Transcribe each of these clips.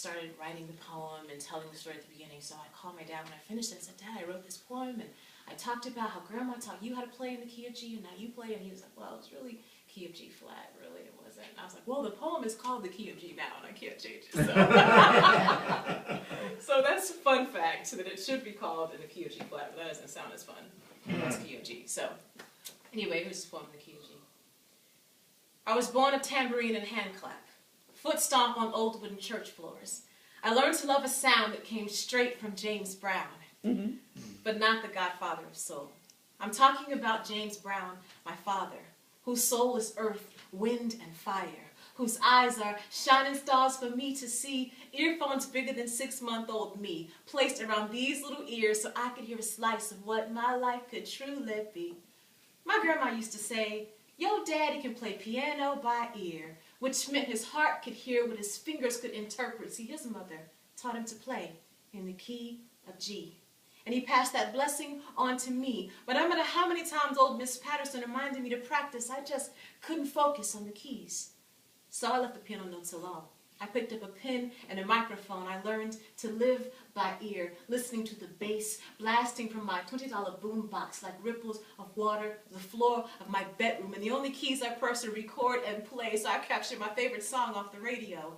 started writing the poem and telling the story at the beginning. So I called my dad when I finished it and said, Dad, I wrote this poem, and I talked about how Grandma taught you how to play in the key of G, and now you play it. And he was like, well, it's really key of G flat, really, it wasn't. And I was like, well, the poem is called the key of G now, and I can't change it. So that's a fun fact, that it should be called in the key of G flat, but that doesn't sound as fun. It's key of G. So anyway, here's this poem in the key of G. I was born of tambourine and hand clap, foot stomp on old wooden church floors. I learned to love a sound that came straight from James Brown, but not the godfather of soul. I'm talking about James Brown, my father, whose soul is earth, wind, and fire, whose eyes are shining stars for me to see, earphones bigger than 6-month-old me, placed around these little ears so I could hear a slice of what my life could truly be. My grandma used to say, yo, daddy can play piano by ear, which meant his heart could hear what his fingers could interpret. See, his mother taught him to play in the key of G. And he passed that blessing on to me. But no matter how many times old Miss Patterson reminded me to practice, I just couldn't focus on the keys. So I left the piano notes alone. I picked up a pen and a microphone. I learned to live by ear, listening to the bass, blasting from my $20 boombox like ripples of water to the floor of my bedroom. And the only keys I press to record and play, so I captured my favorite song off the radio.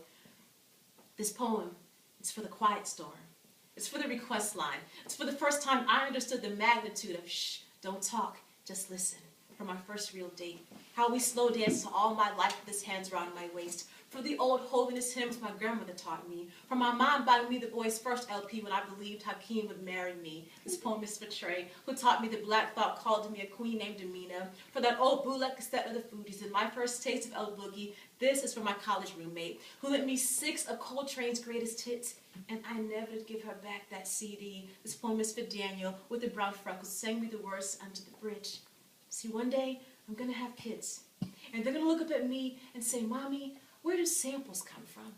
This poem is for the quiet storm. It's for the request line. It's for the first time I understood the magnitude of shh, don't talk, just listen. From our first real date, how we slow danced to All My Life with his hands around my waist. For the old holiness hymns my grandmother taught me. For my mom buying me the boys' first LP when I believed Hakeem would marry me. This poem is for Trey, who taught me that Black thought called me a queen named Amena. For that old bootleg cassette of the Fugees and my first taste of El Boogie. This is for my college roommate, who lent me 6 of Coltrane's greatest hits, and I never did give her back that CD. This poem is for Daniel, with the brown freckles, sang me the words under the bridge. See, one day, I'm going to have kids, and they're going to look up at me and say, Mommy, where do samples come from?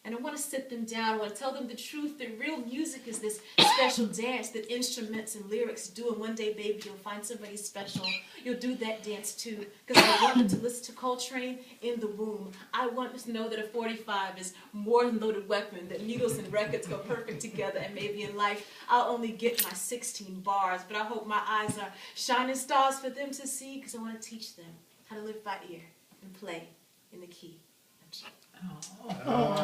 And I want to sit them down. I want to tell them the truth, that real music is this special dance that instruments and lyrics do. And one day, baby, you'll find somebody special. You'll do that dance too. Because I want them to listen to Coltrane in the womb. I want them to know that a 45 is more than a loaded weapon, that needles and records go perfect together. And maybe in life, I'll only get my 16 bars. But I hope my eyes are shining stars for them to see, because I want to teach them how to live by ear and play in the key. Oh.